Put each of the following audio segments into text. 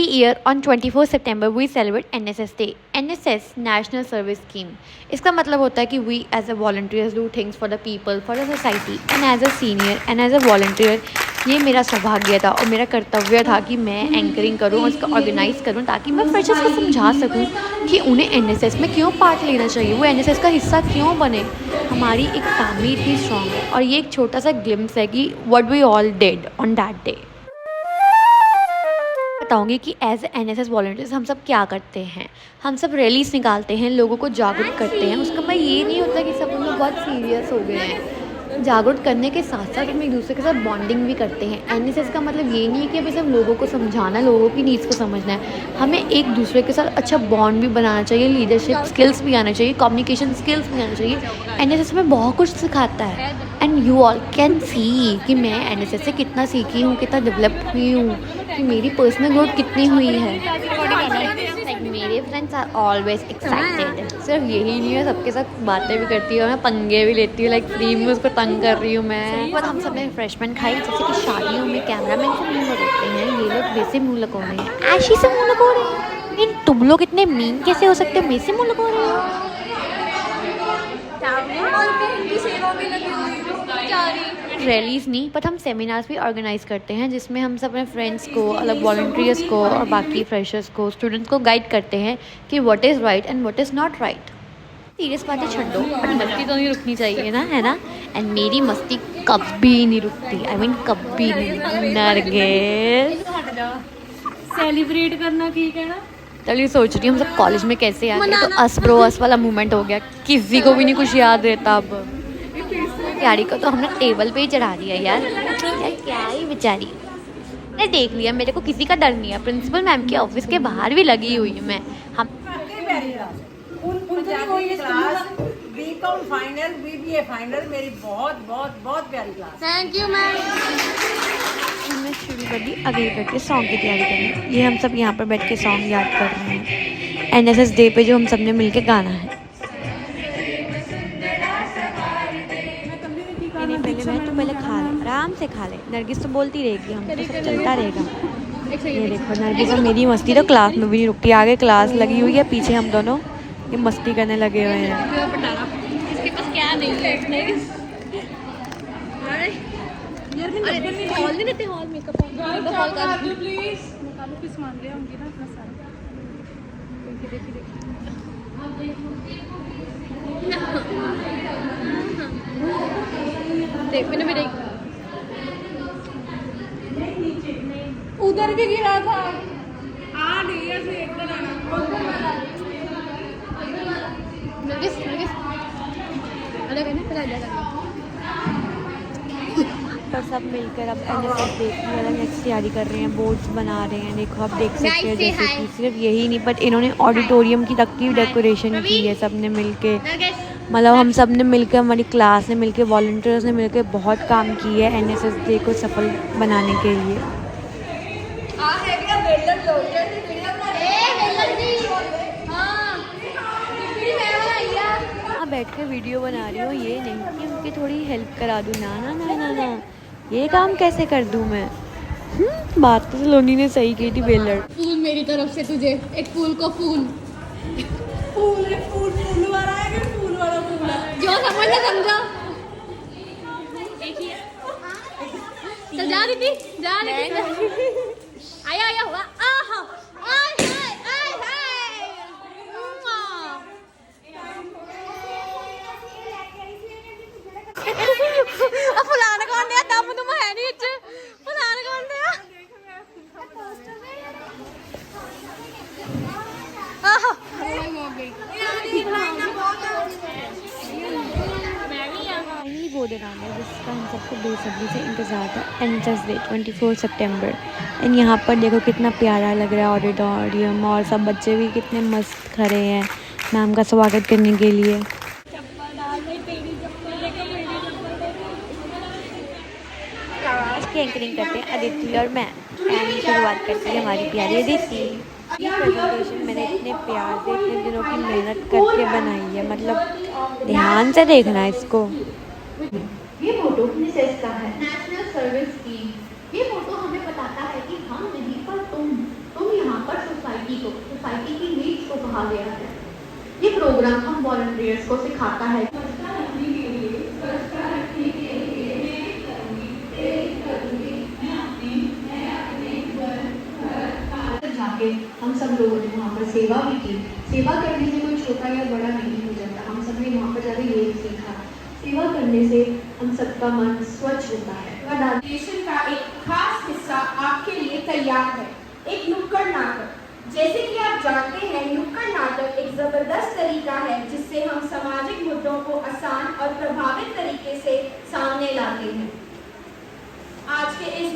year on 24 September we celebrate NSS Day. NSS National Service Scheme. इसका मतलब होता है कि we as a volunteers do things for the people, for the society and as a senior and as a volunteer ये मेरा सौभाग्य था और मेरा कर्तव्य था कि मैं एंकरिंग करूं और इसको ऑर्गेनाइज़ करूं ताकि मैं फ्रेशर्स को समझा सकूं कि उन्हें एनएसएस में क्यों पार्ट लेना चाहिए, वो एनएसएस का हिस्सा क्यों बने। हमारी एक फैमिली इतनी स्ट्रॉन्ग है और ये एक छोटा सा ग्लिम्स है कि what we all did on that day. बताऊंगी कि एज एनएसएस वॉलंटियर्स हम सब क्या करते हैं। हम सब रैलीज निकालते हैं, लोगों को जागरूक करते हैं। उसका मतलब ये नहीं होता कि सब लोग बहुत सीरियस हो गए हैं। जागरूक करने के साथ साथ हम एक दूसरे के साथ बॉन्डिंग भी करते हैं। एनएसएस का मतलब ये नहीं है कि अभी सब लोगों को समझाना, लोगों की नीड्स को समझना है। हमें एक दूसरे के साथ अच्छा बॉन्ड भी बनाना चाहिए, लीडरशिप स्किल्स भी आना चाहिए, कम्युनिकेशन स्किल्स भी आना चाहिए। एनएसएस में बहुत कुछ सिखाता है and you all can see कि मैं एनएसएस से कितना सीखी हूँ, कितना डेवलप हुई हूँ, कि मेरी पर्सनल ग्रोथ कितनी हुई है। मेरे फ्रेंड्स आर ऑलवेज एक्साइटेड। सिर्फ यही नहीं है, सबके साथ बातें भी करती हूँ, मैं पंगे भी लेती हूँ, लाइक फ्री में उसको तंग कर रही हूँ मैं। पर हम सब ने रिफ्रेशमेंट खाई, जैसे कि शादियों में कैमरामैन से मुँह लगाते हैं, ये लोग वैसे मुँह लगा रहे हैं, ऐशी से मुँह लगा रहे हैं। लेकिन तुम लोग इतने मीन कैसे हो सकते हो, मेरे से मुँह लगा रहे हो। रैलीज़ नहीं, बट हम सेमिनार्स भी ऑर्गेनाइज करते हैं जिसमें हम सब अपने फ्रेंड्स को, अलग वॉलंटियर्स को और बाकी फ्रेशर्स को, स्टूडेंट्स को गाइड करते हैं कि what is right and what is not right. Serious बातें छोड़ो, बट मस्ती तो नहीं रुकनी चाहिए ना, है ना। एंड मेरी मस्ती कभी नहीं रुकती, आई मीन कभी नहीं। नरगिस सेलिब्रेट करना ठीक है ना। चलिए सोच रही हूँ हम सब कॉलेज में कैसे आ गए, तो अस ब्रो अस वाला मूवमेंट हो गया, किसी को भी नहीं कुछ याद रहता। अब प्यारी को तो हमने टेबल पे ही चढ़ा दिया यार क्या ही बेचारी। मैंने देख लिया, मेरे को किसी का डर नहीं है। प्रिंसिपल मैम के ऑफिस के बाहर भी लगी हुई हूँ मैं। हम बीकॉम फाइनल, बीबीए फाइनल, मेरी बहुत बहुत बहुत प्यारी क्लास। Thank you ma'am. हमने शुरू कर दी अगले बैठ के सॉन्ग की तैयारी करनी। ये हम सब यहाँ पर बैठ के सॉन्ग याद कर रहे हैं एनएसएस डे पे जो हम सब ने मिल के गाना है। पहले खा ले, आराम से खा ले। नरगिस तो बोलती रहेगी, हम तो सब चलता रहेगा। ये देखो नरगिस और मेरी मस्ती तो क्लास में भी नहीं रुकती। आगे क्लास लगी हुई है, पीछे हम दोनों ये मस्ती करने लगे हुए हैं। इसके पास क्या नहीं है। हॉल नहीं देते, हॉल मेकअप हॉल का प्लीज फीस मांग रहे होंगे ना अपना सारा। देखिए देख मैंने भी देखा, उधर भी गिरा था। नहीं ऐसे एकदम अलग है ना, पर सब मिलकर अब एनएसएस डे की वाला नेक्स्ट तैयारी कर रहे हैं, बोर्ड्स बना रहे हैं। देखो आप देख सकते हैं, जैसे कि सिर्फ यही नहीं बट इन्होंने ऑडिटोरियम की तक की डेकोरेशन की है सब ने मिलके। मतलब हम सब ने मिलकर, हमारी क्लास ने मिलकर, वॉलंटियर्स ने मिलकर बहुत काम की है एनएसएस डे को सफल बनाने के लिए। बैठ के वीडियो बना रही हूँ, ये नहीं कि उनकी थोड़ी हेल्प करा दूँ, ना ना ना ना ना, ये काम कैसे कर दूँ मैं। बात तो सलोनी ने सही की थी। बेलर फूल मेरी तरफ से तुझे, एक फूल को फूल फूल वाला है कि फूल वाला फूल है, जो समझना समझो। चल जा दीदी, जा दीदी। आया हुआ आहा आय हाय आय हाय। फुलाने कौन दिया, दम तुम है नहीं इच फुलाने कौन दिया। वो दिन आ गया जिसका हम सबको बेसब्री से इंतज़ार था, एनएसएस डे 24 सितंबर। एंड यहाँ पर देखो कितना प्यारा लग रहा है ऑडिटोरियम, और सब बच्चे भी कितने मस्त खड़े हैं मैम का स्वागत करने के लिए। इसकी एंकरिंग करते हैं अदिति और मैं, एंड शुरुआत करती है हमारी प्यारी अदिति। ये प्रेजेंटेशन मैंने इतने प्यार से इतने दिनों की मेहनत करके बनाई है, मतलब ध्यान से देखना इसको। ये फोटो एनएसएस का है, नेशनल सर्विस स्कीम। ये फोटो हमें बताता है कि हम नहीं पर तुम यहाँ कहा गया है। ये प्रोग्राम हम वॉलंटियर्स को सिखाता है जाके हम सब लोगों ने वहाँ पर सेवा भी की। सेवा करने से कोई छोटा या बड़ा नहीं हो जाता। हम सब ने वहाँ पर जाके ये सीखा, सेवा करने से हम सबका मन स्वच्छ होता है। नेशन का एक खास हिस्सा आपके लिए तैयार है, एक नुक्कड़ नाटक। जैसे कि आप जानते हैं, नुक्कड़ नाटक एक जबरदस्त तरीका है जिससे हम सामाजिक मुद्दों को आसान और प्रभावित तरीके से सामने लाते हैं। आज के इस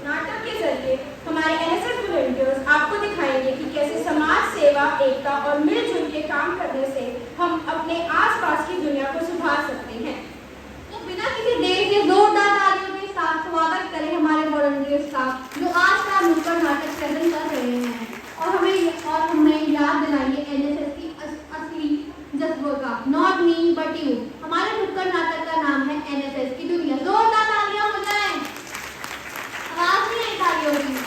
नाटक के जरिए हमारे एनएसएस वॉलंटियर्स आपको दिखाएंगे कि कैसे समाज सेवा, एकता और मिलजुल के काम करने से हम अपने आसपास की दुनिया को सुधार सकते हैं। तो बिना किसी देर के जोरदार तालियों के साथ स्वागत करें हमारे वॉलंटियर्स का जो आज का नुक्कड़ नाटक प्रेजेंट कर रहे हैं और हमें याद दिलाएंगे एनएसएस की असली जज्बों का। Not me but you. हमारे नुक्कड़ नाटक का नाम है एनएसएस की दुनिया। जोरदार तालियां हो जाए, आवाज नहीं आई तालियों की।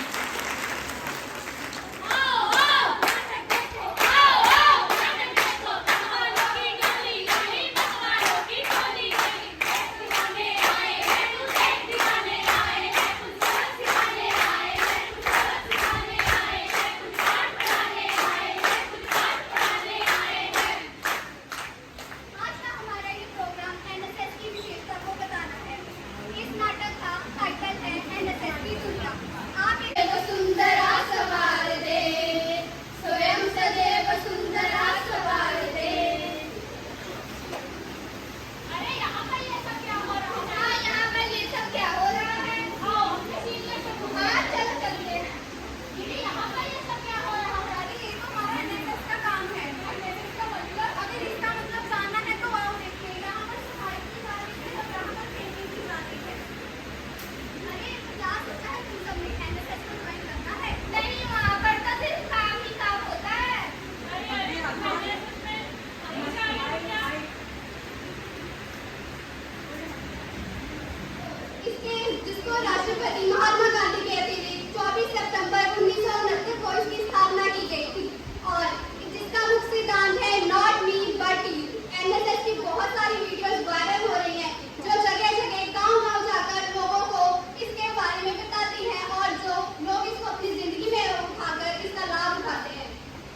जिसको राष्ट्रपति महात्मा गांधी के अतिरिक्त 24 सितंबर 1969 को इसकी स्थापना की गई थी और जिसका मुख्य सिद्धांत है not me but you. NSS की बहुत सारी वीडियोस वायरल हो रही हैं जो जगह जगह गांव-गांव जाकर लोगों को इसके बारे में बताती हैं और जो लोग इसको अपनी जिंदगी में उठाकर इसका लाभ उठाते हैं।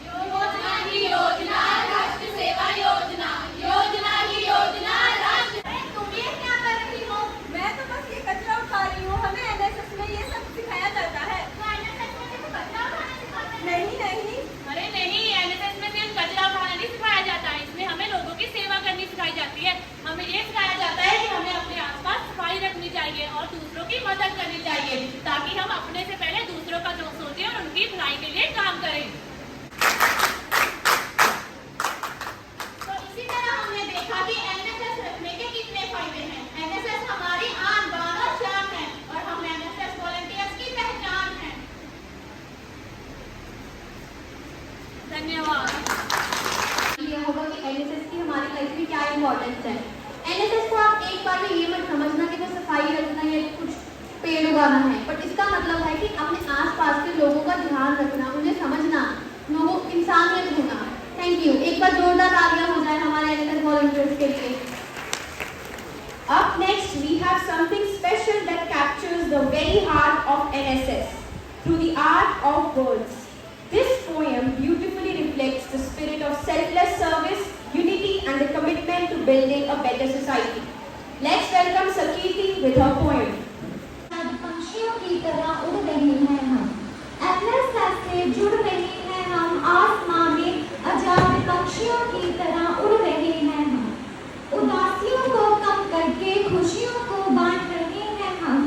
योजना ही योजना, राष्ट्र सेवा योजना, योजना ही योजना, राष्ट्र। तुम ये क्या कर रही हो? मैं तो बस ये कचरा उठा रही हूँ। हमें एनएसएस में ये सब सिखाया जाता है। तो एनएसएस में तो कचरा उठाना सिखाते हैं। नहीं, अरे नहीं, एनएसएस में सिर्फ कचरा उठाना नहीं सिखाया जाता है। इसमें हमें लोगों की सेवा करनी सिखाई जाती है। हमें ये सिखाया जाता है कि हमें अपने आसपास सफाई रखनी चाहिए और दूसरों की मदद करनी चाहिए ताकि हम अपने से पहले दूसरों का जो सोचें और उनकी भलाई के लिए काम करें। तो इसी तरह हमने देखा कि एनएसएस रखने के कितने फायदे हैं। एनएसएस हमारी आन बान और शान है और हम एनएसएस वॉलंटियर्स की पहचान है। धन्यवाद। ये होगा कि एनएसएस की हमारी लाइफ में क्या इंपॉर्टेंस है। एनएसएस को आप एक बार में ये मत समझना कि बस सफाई रखना या कुछ पेड़ उगाना है, बट इसका मतलब है कि अपने आसपास के लोगों का ध्यान रखना, उन्हें समझना, लोगों इंसानियत होना। Thank you. एक बार जोरदार तालियां हो जाए हमारे एनएसएस वॉलंटियर्स के लिए। Up next, we have something special that captures the very heart of NSS through the art of words. This poem beautifully reflects the spirit of selfless service, unity, and the commitment to building a better society. Let's welcome Sakiti with her poem. पंछियों की तरह उड़ रहे हैं हम, NSS से जुड़ रहे हैं हम, आसमां में अजाद पक्षियों की तरह उड़ रहे हैं हम, उदासियों को कम करके खुशियों को बांट रहे हैं हम,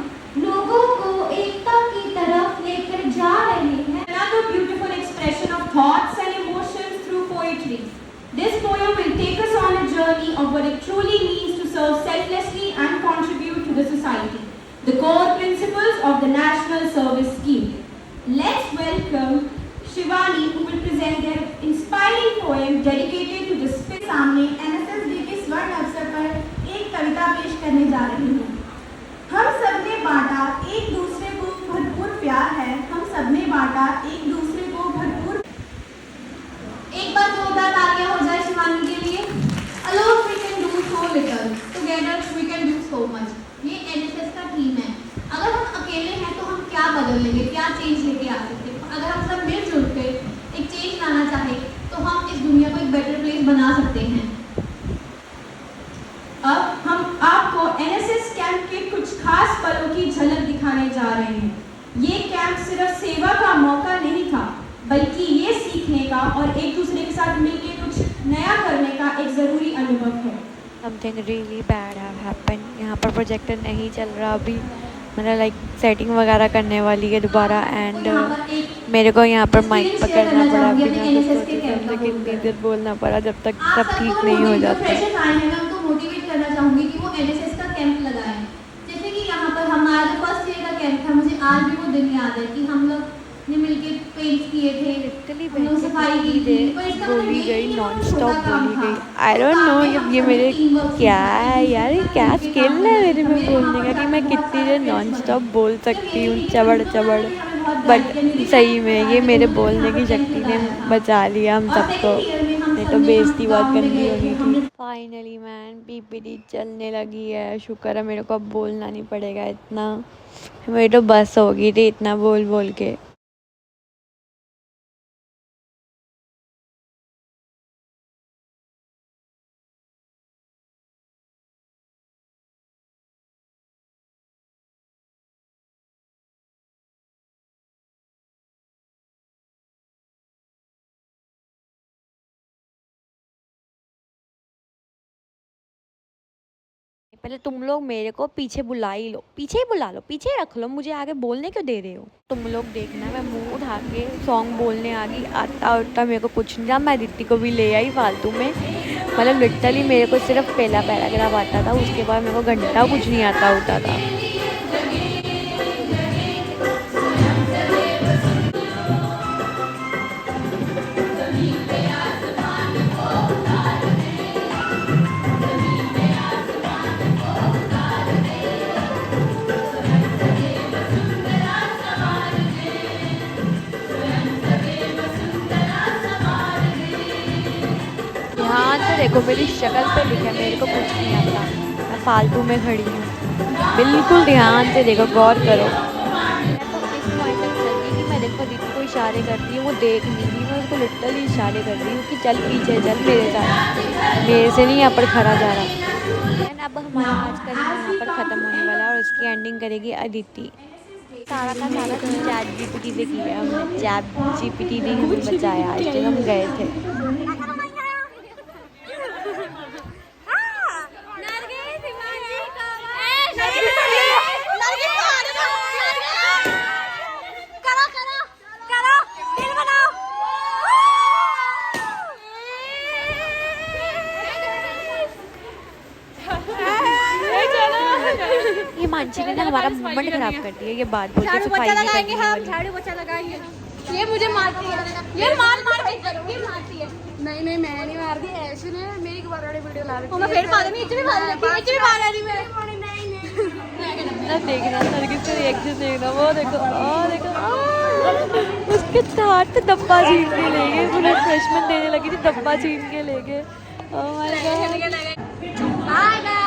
लोगों को एकता की तरफ लेकर जा रहे हैं। Another beautiful expression of thoughts and emotions through poetry. This poem will take us on a journey of what it truly means to serve selflessly and contribute to the society. The core principles of the National Service Scheme. Let's welcome Shivani, who will present their inspiring poem dedicated to the spirit. सामने NSS day के स्वर्ण अवसर पर एक कविता पेश करने जा रही हूँ। हम सब ने बांटा एक दूसरे को भरपूर प्यार है, हम सब ने बांटा एक दूसरे को भरपूर। Together we can do so much. ये एनएसएस का थीम है। अगर हम अकेले हैं तो हम क्या बदल लेंगे, क्या चेंज लेके आ सकते हैं। अगर हम सब मिलजुल के एक चेंज लाना चाहें तो हम इस दुनिया को एक बेटर प्लेस बना सकते हैं। अब हम आपको एनएसएस कैंप के कुछ खास पलों की झलक दिखाने जा रहे हैं। ये कैंप सिर्फ सेवा का मौका नहीं था, बल्कि ये सीखने का और एक दूसरे के साथ मिलकर कुछ नया करने का एक ज़रूरी अनुभव है। Something really bad have happened. यहाँ पर प्रोजेक्टर नहीं चल रहा अभी, मतलब लाइक सेटिंग वगैरह करने वाली है दोबारा। एंड मेरे को यहाँ पर माइक पकड़ना पड़ा, बिना सोचे कितनी देर बोलना पड़ा जब तक सब ठीक नहीं हो जाता। फ्रेशर्स आए हैं, मैं उनको मोटिवेट करना चाहूँगी कि वो एनएसएस का कैंप लगाएं। जैसे कि यहाँ पर हमारा जो फर्स्ट ईयर का कैंप था, मुझे आज भी वो दिन याद है कि हम लोग ने मिलके पेंट किए थे, हम लोग सफाई की थी। पर इसका मतलब बोली ये गई, नहीं कि नॉन वो स्टॉप छोटा काम बोली गई। था। आई डोंट नो काफी ये मेरे teamwork क्या था। है यार, ये क्या स्किल है मेरे में बोलने का कि मैं कितनी देर नॉन स्टॉप बोल सकती हूँ चबड़ चबड़। बट सही में ये मेरे बोलने की शक्ति ने बचा लिया हम सबको, नहीं तो बेइज्जती बहुत गंदी होनी थी। फाइनली मैन पीपीटी चलने लगी है, शुक्र है मेरे को अब बोलना नहीं पड़ेगा इतना। मेरी तो बस हो गई थी इतना बोल बोल के। पहले तुम लोग मेरे को पीछे बुला ही लो, पीछे ही बुला लो, पीछे ही रख लो, मुझे आगे बोलने क्यों दे रहे हो। तुम लोग देखना मैं मुंह उठा के सॉन्ग बोलने आ गई, आता उठता मेरे को कुछ नहीं था। मैं दीदी को भी ले आई फालतू में, मतलब लिटरली मेरे को सिर्फ पहला पैराग्राफ आता था, उसके बाद मेरे को घंटा कुछ नहीं आता होता था। ध्यान से देखो मेरी शक्ल पे लिखा, मेरे को कुछ नहीं आता, मैं फालतू में खड़ी हूँ। बिल्कुल ध्यान से देखो, गौर करो। मैं तो इस पॉइंट तक चल गई कि मैं देखो दीदी को इशारे करती हूँ, वो देख नहीं रही, मैं उसको लिटरली इशारे कर रही हूँ कि चल पीछे चल मेरे साथ, मेरे से नहीं यहाँ पर खड़ा जा रहा। एंड अब हमारा आज का दिन यहाँ पर ख़त्म होने वाला है और उसकी एंडिंग करेगी अदिति। सारा का सारा चैट जीपीटी से किया हमने, चैट जीपीटी ने हमें बचाया आज जब हम गए थे। ये मानसी ने ना हमारा मूवमेंट खराब कर दिया, ये बात बोल के सफाई नहीं करनी वाली। झाड़ू पोछा लगाएंगे। ये मुझे मारती है, ये मार के मारती है। नहीं नहीं मैं नहीं मारती, ऐसे ने मेरी बार वाली वीडियो ला रही है। मैं फिर पा देनी, इतनी मार रही, इतनी मार रही मैं। ना देखना नरगिस का रिएक्शन देखना, वो देखो उसके हाथ से डब्बा छीन के ले गए, वो रिफ्रेशमेंट देने लगी थी, डब्बा छीन के ले गए। Oh my God. Bye bye.